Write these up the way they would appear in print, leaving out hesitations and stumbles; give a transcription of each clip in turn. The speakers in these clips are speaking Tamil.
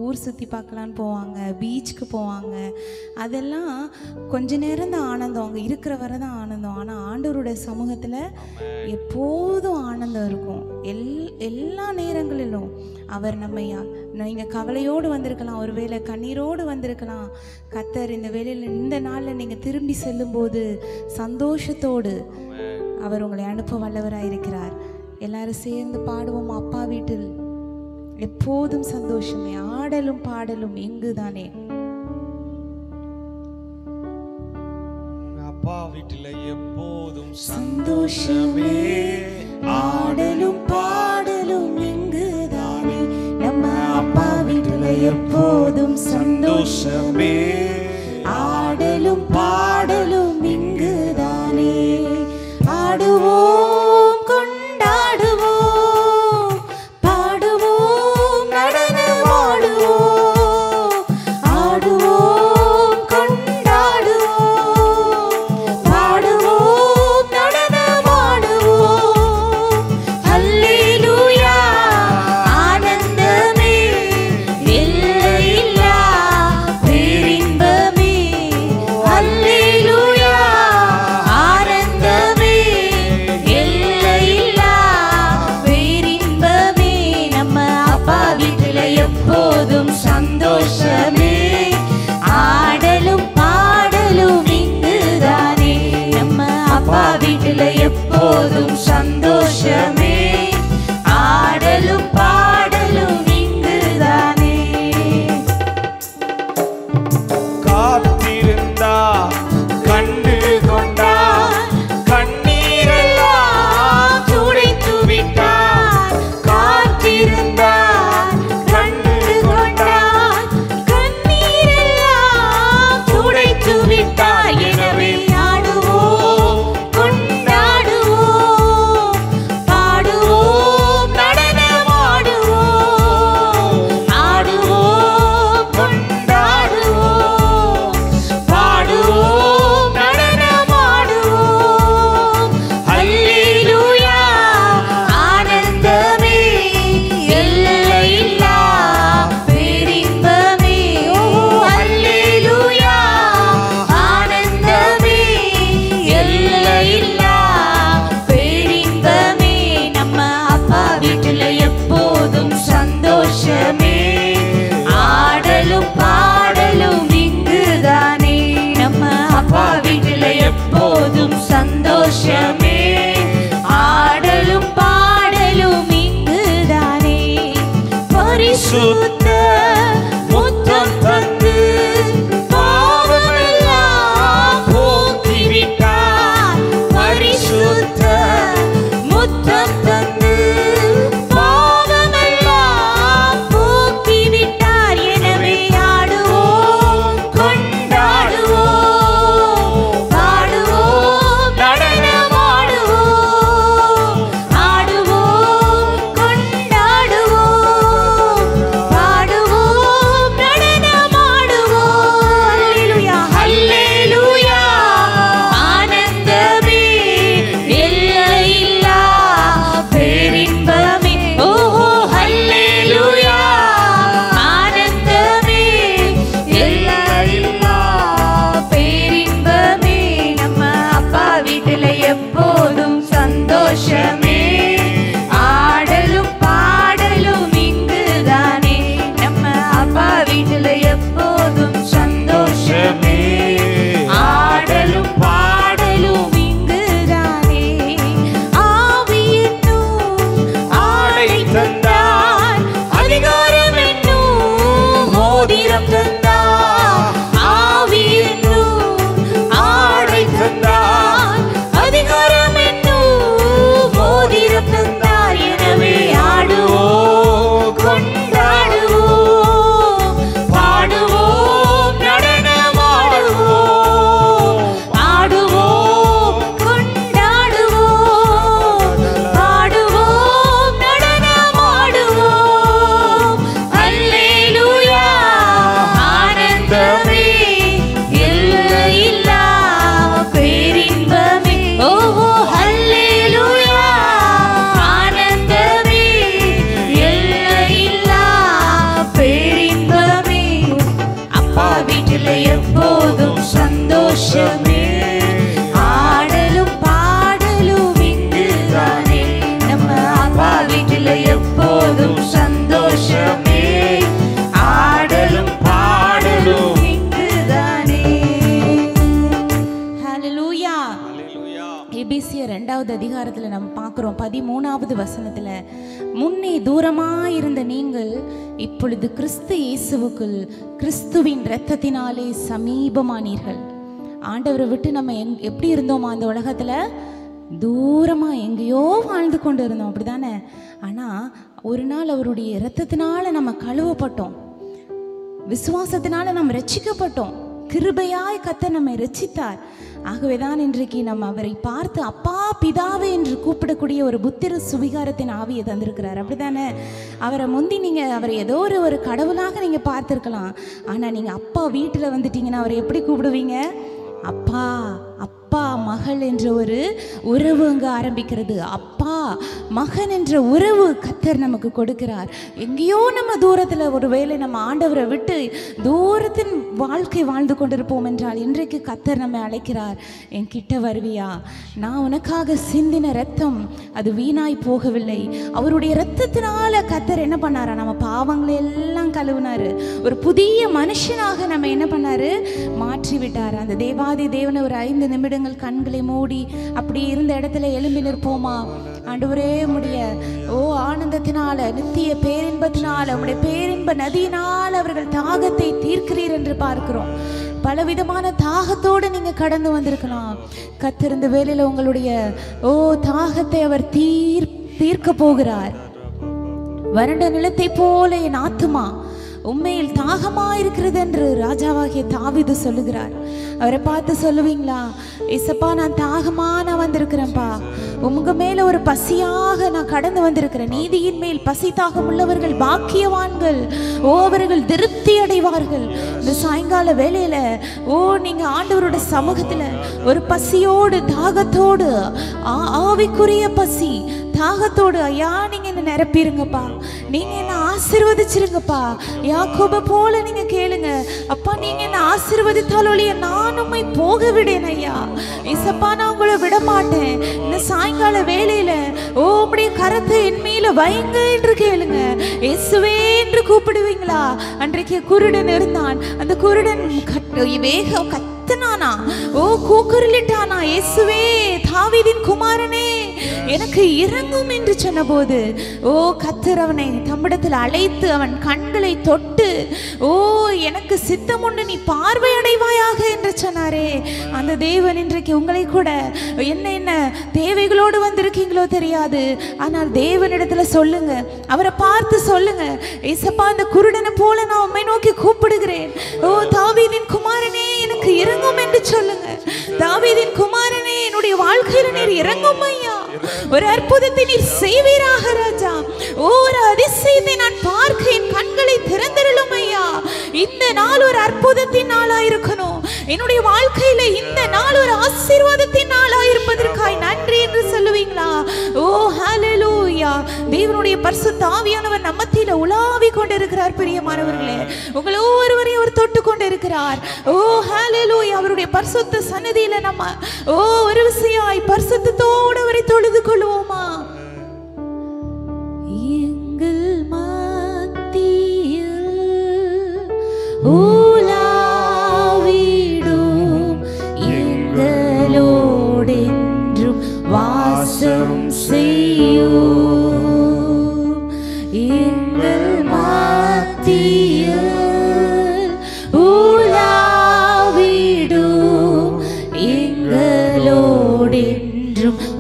ஊர் சுற்றி பார்க்கலான்னு போவாங்க, பீச்சுக்கு போவாங்க. அதெல்லாம் கொஞ்ச நேரம் தான் ஆனந்தம், அவங்க இருக்கிற வரை தான் ஆனந்தம். ஆனால் ஆண்டவருடைய சமூகத்தில் எப்போதும் ஆனந்தம் இருக்கும். எல்லா நேரங்களிலும் அவர் நீங்கள் கவலையோடு வந்திருக்கலாம், ஒரு வேளை கண்ணீரோடு வந்திருக்கலாம். கர்த்தர் இந்த வேளையில் இந்த நாளில் நீங்கள் திரும்பி செல்லும்போது சந்தோஷத்தோடு அவர் உங்களை அனுப்ப வல்லவராயிருக்கிறார். எல்லாரும் சேர்ந்து பாடுவோம். அப்பா வீட்டில் எப்போதும் சந்தோஷமே, ஆடலும் பாடலும் இங்குதானே. அப்பா வீட்டில் எப்போதும் சந்தோஷமே, ஆடலும் பாடலும் இங்குதானே. நம்ம அப்பா வீட்டில் எப்போதும் சந்தோஷமே, ஆடலும் பாடலும் இங்குதானே. ஆடுவோம், கொண்டாடுவோம், பாடுவோம், நடனமாடுவோம். ஆடுவோம், கொண்டாடுவோம், பாடுவோம், நடனமாடுவோம். அல்லேலூயா, ஆனந்தமே, எல்லையில்லா பேரின்பமே. அல்லேலூயா, ஆனந்தமே, எல்லையில்லா பேரின்பமே. நம்ம அப்பா வீட்டில் எப்போதும் சந்தோஷமே, ஆடலும் பாடலும் இங்குதானே. நம்ம அப்பா வீட்டில் எப்போதும் சந்தோஷமே, ஆடலும் பாடலும் இங்குதானே. காத்திருந்தா கண்டு கொண்டார், கண்ணீரெல்லாம் துடைத்து விட்டார். காத்திருந்தார், கண்டு கொண்டார், 2வது அதிகாரத்தில் நம்ம பார்க்குறோம் 13வது வசனத்தில், முன்னே தூரமாயிருந்த நீங்கள் இப்பொழுது கிறிஸ்து இயேசுவுக்குள் கிறிஸ்துவின் இரத்தத்தினாலே சமீபமானீர்கள். ஆண்டவரை விட்டு நம்ம எப்படி இருந்தோமா அந்த உலகத்தில்? தூரமாக எங்கேயோ வாழ்ந்து கொண்டு இருந்தோம், அப்படி தானே? ஆனால் ஒரு நாள் அவருடைய இரத்தத்தினால நம்ம கழுவப்பட்டோம், விசுவாசத்தினால நம்ம ரட்சிக்கப்பட்டோம். கிருபையாய் கர்த்தர் நம்மை ரட்சித்தார். ஆகவேதான் இன்றைக்கு நம்ம அவரை பார்த்து அப்பா பிதாவே என்று கூப்பிடக்கூடிய ஒரு புத்திர சுவிகாரத்தின் ஆவியை தந்திருக்கிறார், அப்படிதானே? அவரை முந்தி நீங்கள் அவரை ஏதோ ஒரு கடவுளாக நீங்கள் பார்த்துருக்கலாம். ஆனால் நீங்கள் அப்பா வீட்டில் வந்துட்டீங்கன்னா அவரை எப்படி கூப்பிடுவீங்க? அப்பா. அப்பா மகள் என்ற ஒரு உறவு அங்கே ஆரம்பிக்கிறது. அப்பா மகன் என்ற உறவு கர்த்தர் நமக்கு கொடுக்கிறார். எங்கேயோ நம்ம தூரத்தில் ஒரு வேளை நம்ம ஆண்டவரை விட்டு தூரத்தின் வாழ்க்கை வாழ்ந்து கொண்டிருப்போம் என்றால் இன்றைக்கு கர்த்தர் நம்மை அழைக்கிறார். என் கிட்ட வருவியா? நான் உனக்காக சிந்தின ரத்தம் அது வீணாய் போகவில்லை. அவருடைய ரத்தத்தினால கர்த்தர் என்ன பண்ணாரா? நம்ம பாவங்களை எல்லாம் கழுவினாரு. ஒரு புதிய மனுஷனாக நம்ம என்ன பண்ணாரு? மாற்றி விட்டார். அந்த தேவாதி தேவனை ஒரு 5 நிமிடங்கள் கண்களை மூடி அப்படி இருந்த இடத்துல எழும்பி நிற்போமா? ஆண்டவரே உம்முடைய ஆனந்தத்தினால, நித்திய பேரின்பத்தினால, உம்முடைய பேரின்ப நதியினால் அவர்கள் தாகத்தை தீர்க்கிறீர் என்று பார்க்கிறோம். பலவிதமான தாகத்தோடு நீங்க கடந்து வந்திருக்கலாம். கர்த்தர் இந்த வேளையில உங்களுடைய தாகத்தை அவர் தீர்க்க போகிறார். வறண்ட நிலத்தை போல என் ஆத்துமா உண்மையில் தாகமாயிருக்கிறது என்று ராஜாவாகிய தாவீது சொல்லுகிறார். அவரை பார்த்து சொல்லுவீங்களா? ஏசப்பா, நான் நான் வந்திருக்கிறேன்ப்பா, உங்க மேல ஒரு பசியாக நான் கடந்து வந்திருக்கிறேன். நீதியின் மேல் பசி தாகம் உள்ளவர்கள் பாக்கியவான்கள், அவர்கள் திருப்தி அடைவார்கள். இந்த சாயங்கால வேளையில நீங்க ஆண்டவரோட சமூகத்துல ஒரு பசியோடு தாகத்தோடு, ஆவிக்குரிய பசி தாகத்தோடு, ஐயா நீங்க என்ன நிரப்பிருங்கப்பா, நீங்க என்ன ஆசீர்வதிச்சிருங்கப்பா. யாக்கோபை போல நீங்க கேளுங்க, அப்பா நீங்க என்ன ஆசீர்வதித்தால் ஒழிய நான் உம்மை போக விடேன் ஐயா. இசப்பா நான் உங்களை விட மாட்டேன். இந்த சாயங்கால வேளையில உம்முடைய கரத்தை என் மேல வைங்க என்று கேளுங்க. இயேசுவே என்று கூப்பிடுவீங்களா? அன்றைக்கு குருடன் இருந்தான். அந்த குருடன் வேகம் கத்தனானா, கூக்குரலிட்டானா, இயேசுவே தாவீதின் குமாரனே எனக்கு இறங்கும் என்று சொன்னபோது கர்த்தர் அவனை தம்மிடத்தில் அழைத்து அவன் கண்களை தொட்டு எனக்கு சித்தம் உண்டு, நீ பார்வை அடைவாயாக என்று சொன்னாரே. அந்த தேவன் இன்றைக்கு உங்களை கூட என்ன தேவைகளோடு வந்திருக்கீங்களோ தெரியாது, ஆனால் தேவனிடத்துல சொல்லுங்க, அவரை பார்த்து சொல்லுங்க, ஏசப்பா அந்த குருடனை போல நான் உம்மை நோக்கி கூப்பிடுகிறேன். தாவீதின் குமாரனே எனக்கு இறங்கும் என்று சொல்லுங்க. தாவீதின் குமாரனே என்னுடைய வாழ்க்கையில நீர் இறங்கும் ஐயா. ஒரு அற்புதத்தை நீர் செய்வீராக ராஜா. ஒரு அதிசயத்தை நான் பார்க்க என் கண்களை திறந்திரலும் ஐயா. இந்த நாள் ஒரு அற்புதத்தின் நாளா இருக்கணும். என்னுடைய வாழ்க்கையில இந்த நாள் ஒரு ஆசீர்வாதத்தின் நாளா இருப்பதற்காய் நன்றி என்று சொல்லுவீங்களா? ஹalleluya. தேவனுடைய பரிசுத்த ஆவியானவர் நம்ம மத்தியில உலாவி கொண்டிருக்கிறார். பிரியமானவர்களே, உங்களை ஒவ்வொருவரையும் அவர் தொட்டு கொண்டிருக்கிறார். ஹalleluya. அவருடைய பரிசுத்த சன்னதியில நம்ம ஒரு விசையாய் பரிசுத்தத்தோடு அவரை தொழுது கொள்வோமா? எங்கள் மத்தியில் உலாவிடும் எங்களோடென்றும் வாசம் செய்யும். எங்கள் மத்தியில் உலாவிடும் எங்களோடென்றும்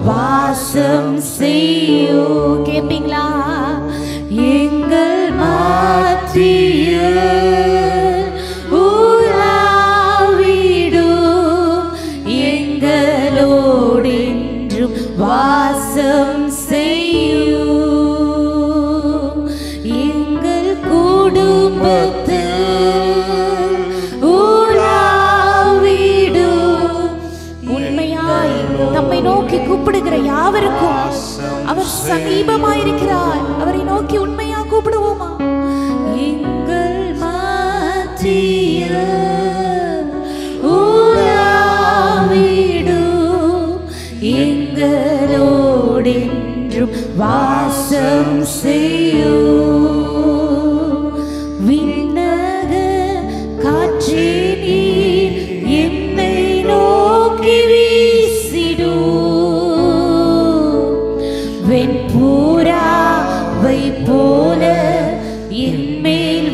வாசம் செய்யும். கேப்பீங்களா? எங்கள் மத்தியில் உலாவிடும் எங்களோடென்றும் வாசம் செய்யும். எங்கள் குடும்பத்தில் உலாவிடும். உண்மையாய் நம்மை நோக்கி கூப்பிடுகிற யாவருக்கும் அவர் சமீபமாயிருக்கிறார். அவரை நோக்கி உண்மையா கூப்பிடுவோமா? எங்கள் மத்தியில் உலாவிடும் எங்களோடென்றும் வாசம் செய்யும். விண்ணக காற்றே நீர் என்னை நோக்கி வீசிடும்.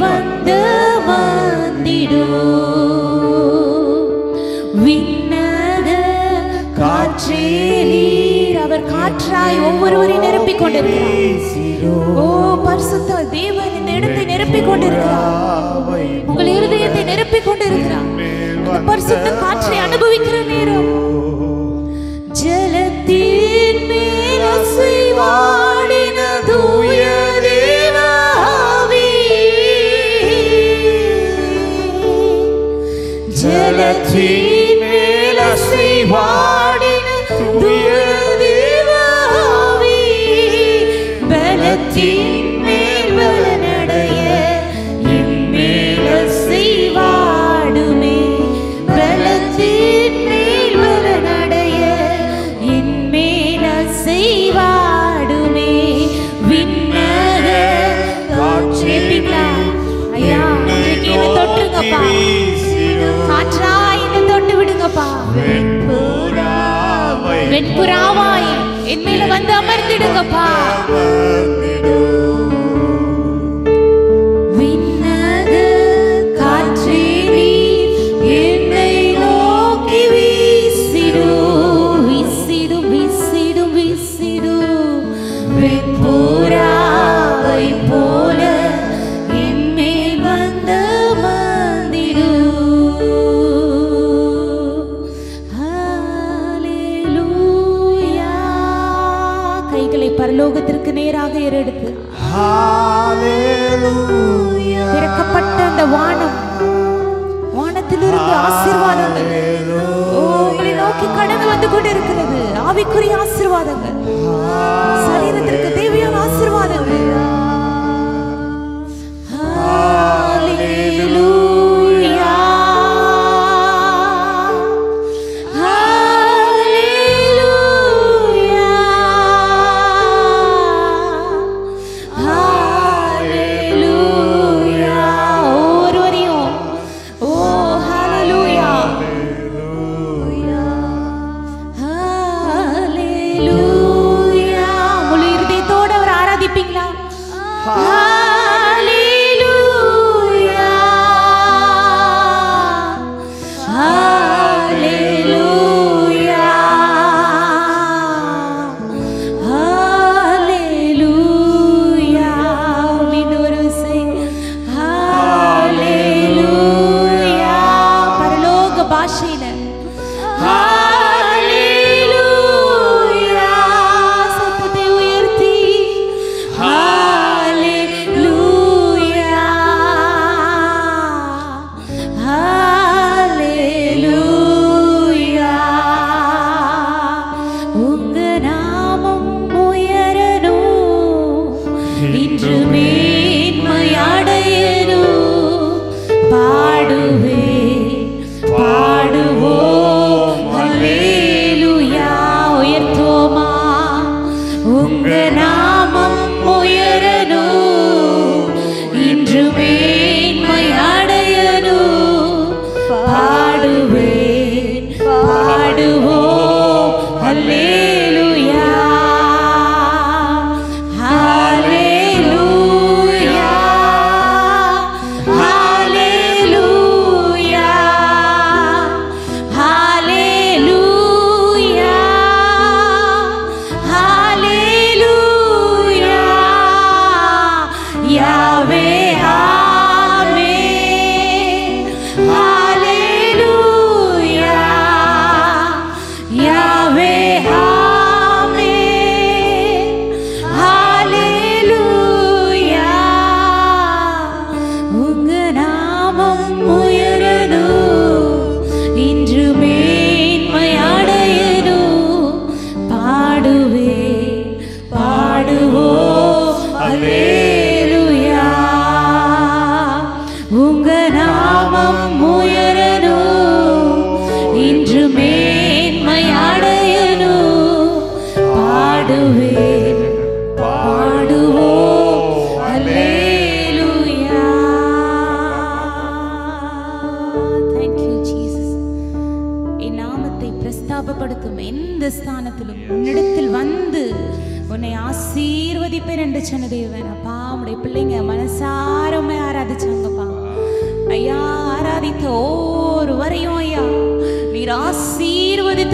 வந்து வந்திடும் விண்ணக காற்றே நீர். அவர் காற்றாய் ஒவ்வொருவரையும் நிரப்பிக் கொண்டிருக்கிறார். ஓ பரிசுத்த தேவன் இந்த இடத்தை நிரப்பிக் கொண்டிருக்கிறார். உங்கள் இருதயத்தை நிரப்பிக் கொண்டிருக்கிறார். அந்த பரிசுத்த காற்றை அனுபவிக்கிற நேரம் ஜலத்தின் மேல் அசைவாடின தூய தேவ ஆவி. ஜலத்தின் மேல் அசைவாடின தூய தேவ ஆவி. பலத்தின் மேல் பலனடைய என் மேல் அசைவாடுமே. பலத்தின் மேல் பலனடைய என் மேல் அசைவாடுமே. விண்ணக காற்றே ஐயா இன்னைக்கு என்ன தொட்டுங்கப்பா. காற்றாய் என்ன தொட்டு விடுங்கப்பா. வெண்புறாவாய் என் மேல வந்து அமர்ந்திடுங்கப்பா. விண்ணக காற்றே நீர் என்னை நோக்கி வீசிடும் வீசிடும் வீசிடும் வீசிடும். வெண்புறாவை போல என் மேல் வந்து அமர்ந்திடும். ஹல்லேலூயா. கைகளை பரலோகத்திற்கு நேராக ஏறெடுத்து திறக்கப்பட்ட அந்த வானம், வானத்திலிருந்து ஆசீர்வாதங்கள் உங்களை நோக்கி கடந்து வந்து கொண்டிருக்கிறது. ஆவிக்குரிய ஆசீர்வாதங்கள், சரீரத்திற்கு தேவையான ஆசீர்வாதங்கள். ஹல்லேலூயா ஹல்லேலூயா ஹல்லேலூயா. ஒருவரையும் ஓ ஹல்லேலூயா ஹல்லேலூயா. முழு இருதயத்தோடு அவர் ஆராதிப்பீங்களா? ஹல்லேலூயா ஹல்லேலூயா ஹல்லேலூயா. மீண்டும் ஒரு விசை ஹல்லேலூயா. பரலோக பாஷையில ஹல்லேலூயா. சத்தத்தை உயர்த்தி ஹல்லேலூயா ஹல்லேலூயா. உங்க நாமம் உயரணும், இன்று மேன்மையடையணும். பாடுவே பாடுவோம் ஹல்லேலூயா. உயர்த்துவோமா? உங்க நாமம் உயரணும், இன்று மேன்மையடையணும். பாடுவேன் பாடுவோம் ஹல்லேலூயா ஹல்லேலூயா ஹல்லேலூயா ஹல்லேலூயா ஹல்லேலூயா. யாவே ஆமென். ஹல்லேலூயா யாவே ஆமென். ஹல்லேலூயா. உங்க நாமம் உயரணும், இன்று மேன்மை அடையணும். பாடுவேன் பாடுவோம் ஹல்லேலூயா. உங்க நாமம் உயரணும், இன்று மேன்மை அடையணும். பாடுவேன் பாடுவோம் ஹல்லேலூயா. Thank you Jesus. என் நாமத்தை பிரஸ்தாபப்படுத்தும் எந்த ஸ்தானத்திலும் உன்னிடத்தில் வந்து உன்னை ஆசீர்வதிப்பேன் என்று சொன்ன தேவன். அப்பா உம்முடைய பிள்ளைங்க மனசார உம்மை ஆராதிச்சாங்க.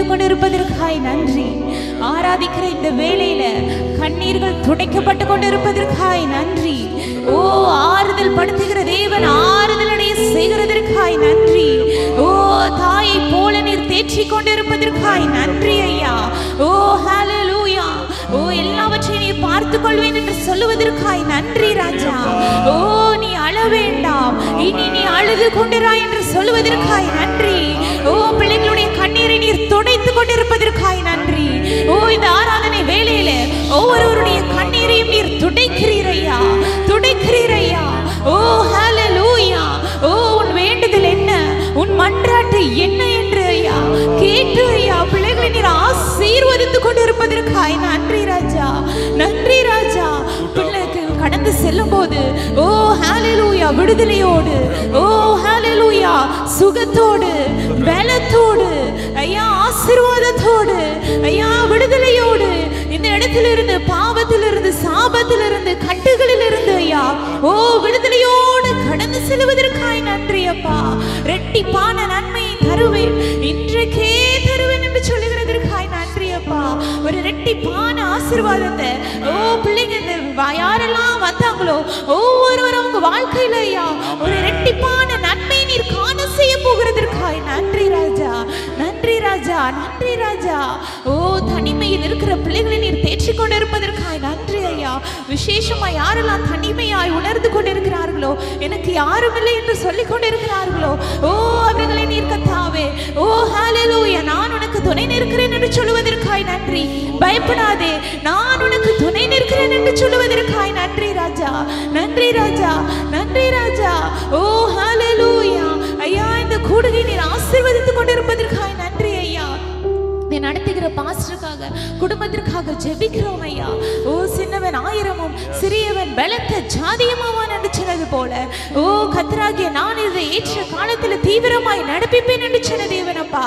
ஆசீர்வதித்துக் கொண்டிருப்பதற்காய் நன்றி. ஆராதிக்கிற இந்த வேளையில கண்ணீர்கள் துடைக்கப்பட்டு கொண்டிருப்பதற்காய் நன்றி. ஓ ஆறுதல் படுத்துகிற தேவன் ஆறுதல் அடைய செய்கிறதற்காய் நன்றி. ஓ தாயை போல நீர் தேற்றி கொண்டிருப்பதற்காய் நன்றி ஐயா. ஓ ஹalleluya. ஓ எல்லாவற்றையும் நீ பார்த்துக் கொள்வேன் என்று சொல்லுவதற்காய் நன்றி ராஜா. ஓ நீ அழ வேண்டாம், இனி நீ அழுது கொண்டிராய் என்று சொல்லுவதற்காய் நன்றி. ஓ பிள்ளைகளுடைய கண்ணீரை நீர் துடைத்துக் கொண்டிருப்பதற்காய் நன்றி. ஓ இந்த ஆராதனை வேளையில ஒவ்வொருவருடைய கண்ணீரையும் நீர் துடைக்கிறீரையா, துடைக்கிறீரையா. ஓ ஹalleluya. ஓ உன் வேண்டுதல் என்ன, உன் மன்றாட்டு என்ன என்று ஐயா கேட்டு ஐயா பிள்ளைகளை நீர் ஆசீர்வதித்துக் கொண்டிருப்பதற்காய் நன்றி ராஜா, நன்றி ராஜா. பிள்ளைக்கு கடந்து செல்லும் போது ஓ ஹalleluya விடுதலையோடு, ஓ ஹalleluya சுகத்தோடு, பலத்தோடு ஐயா, ஆசீர்வாதத்தோடு ஐயா, விடுதலையோடு இந்த இடத்திலிருந்து, பாவத்திலிருந்து, சாபத்திலிருந்து, கட்டுகளிலிருந்து ஐயா ஓ விடுதலையோடு கடந்து செல்வதற்காய் நன்றி அப்பா. ரெட்டிப்பான நன்மையை தருவேன், இன்றைக்கே தருவேன் என்று சொல்லுகிறதற்காய் நன்றி அப்பா. ஒரு ரெட்டிப்பான ஆசீர்வாதத்தை ஓ பிள்ளைங்க யாரெல்லாம் வந்தாங்களோ ஒவ்வொருவரும் அவங்க வாழ்க்கையில ஐயா ஒரு ரெட்டிப்பான நன்மையை நீர் காண செய்ய போகிறதற்காய் நன்றி ராஜா, நன்றி ராஜா, நன்றி ராஜா. ஓ தனிமையில் இருக்கிற பிள்ளைகளை நீர் தேற்றிக் கொண்டிருப்பதற்காய் நன்றி ஐயா. விசேஷமா யாரெல்லாம் தனிமையாய் உணர்ந்து கொண்டிருக்கிறார்களோ, எனக்கு யாரும் இல்லை என்று சொல்லிக் கொண்டிருக்கிறார்களோ, ஓ அவர்களை நீர் கத்தாவே ஓ ஹalleluya நான் உனக்கு துணை நிற்கிறேன் என்று சொல்லுவதற்காய் நன்றி. பயப்படாதே, நான் உனக்கு துணை நிற்கிறேன் என்று சொல்லுவதற்காய் நன்றி ராஜா, நன்றி ராஜா, நன்றி ராஜா. ஓ ஹalleluya ஐயா இந்த கூடுகை நீர் ஆசீர்வதித்துக் கொண்டிருப்பதற்காய் நன்றி ஐயா. நீ நடத்துகிற பாஸ்டருக்காக, குடும்பத்திற்காக ஜெபிக்கிறோம் ஐயா. ஓ சின்னவன் ஆயிரமும் சிறியவன் பலத்த ஜாதியமாவான் என்று சொன்னது போல ஓ கர்த்தராகிய நான் இதை ஏற்ற காலத்தில் தீவிரமாய் நடப்பிப்பேன் என்று சொன்ன தேவனப்பா.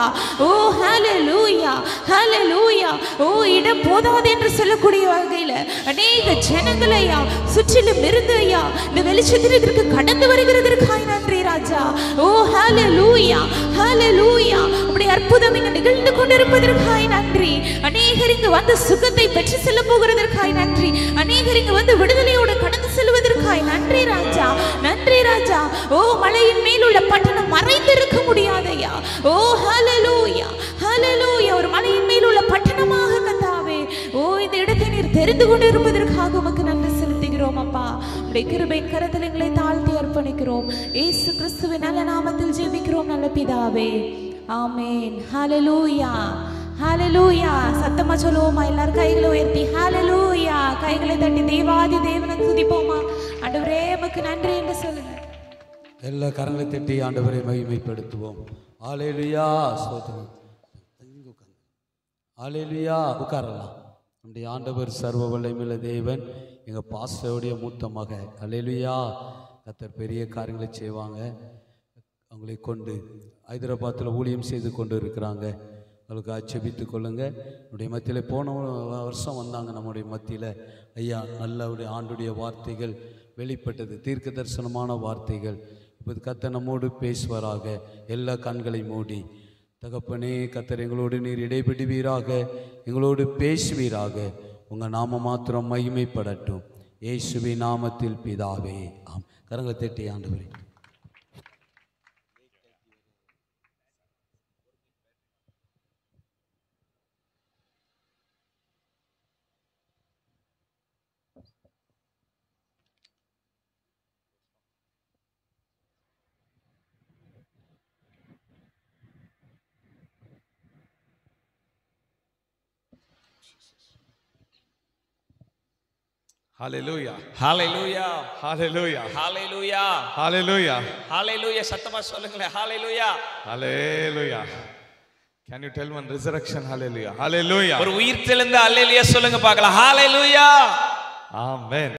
ஓ ஹalleluya, ஹalleluya. ஓ இடம் போதாது என்று சொல்லக்கூடிய வகையில் அநேக ஜனங்கள் ஐயா சுற்றிலும் இருந்து ஐயா இந்த வெளிச்சத்திற்கு கடந்து வருகிறதற்காய் நன்றி ராஜா. ஓ ஹalleluya, ஹalleluya. அப்படி அற்புதம் இங்கு நிகழ்ந்து கொண்டிருப்பதற்காய் நன்றி. அநேகர் இங்கு வந்து சுகத்தை பெற்று செல்ல போகிறதற்காய் நன்றி. அநேகர் இங்கு வந்து விடுதலையோடு கடந்து செல்வதற்காய் நன்றி ராஜா, நன்றி ராஜா. ஓ மலையின் மேல் உள்ள பட்டணம் மறைந்திருக்க முடியாதையா. ஓ ஹalleluya, ஹalleluya. ஒரு மலையின் மேல் உள்ள பட்டணமாக கத்தாவே ஓ இந்த இடத்தை நீர் தெரிந்து கொண்டிருப்பதற்காக உமக்கு நன்றி செலுத்துகிறோம் அப்பா. உடைய கிருபையின் கரத்தில் எங்களை தாழ்த்தி அர்ப்பணிக்கிறோம். இயேசு கிறிஸ்துவின் நல்ல நாமத்தில் ஜெபிக்கிறோம் நல்ல பிதாவே, ஆமென். ஹalleluya, ஹalleluya. சத்தமா சொல்லுவோமா? எல்லாரும் கைகளை உயர்த்தி ஹalleluya கைகளை தட்டி தேவாதி தேவனை துதிப்போமா? ஆண்டவரே உமக்கு நன்றி என்று சொல்லுங்க. எல்லா கரங்களை தட்டி ஆண்டவரை மகிமைப்படுத்துவோம். ஹalleluya, ஸ்தோத்திரம். ஹalleluya. உட்காரலாம். நம்முடைய ஆண்டவர் சர்வ வல்லமையுள்ள தேவன், எங்கள் பாஸ்டருடைய மூத்த மக. ஹalleluya. கர்த்தர் பெரிய காரியங்களை செய்வாங்க. அவங்களை கொண்டு ஹைதராபாத்தில் ஊழியம் செய்து கொண்டு இருக்கிறாங்க. அவங்களுக்கு ஜெபித்து கொள்ளுங்க. நம்முடைய மத்தியில் போன வருஷம் வந்தாங்க. நம்முடைய மத்தியில் ஐயா நல்ல ஒரு ஆண்டுடைய வார்த்தைகள் வெளிப்பட்டது, தீர்க்க தரிசனமான வார்த்தைகள். இப்போ கர்த்தர் நம்மோடு பேசுவாராக. எல்லா கண்களை மூடி தகப்பனே கர்த்தர் எங்களோடு நீர் இடைபெடுவீராக, எங்களோடு பேசுவீராக. உங்கள் நாம மாத்திரம் மகிமைப்படட்டும். இயேசுவின் நாமத்தில் பிதாவே, ஆம். கரங்களை தட்டி ஆண்டவரே. Hallelujah. Hallelujah. Hallelujah. Hallelujah. Hallelujah. Hallelujah. சத்தமா சொல்லுங்களே. Hallelujah. Hallelujah. Can you tell one resurrection? Hallelujah. Hallelujah. ஒரு உயிர்த்தெழுந்த அல்லேலூயா சொல்லுங்க பார்க்கலாம். Hallelujah. Amen.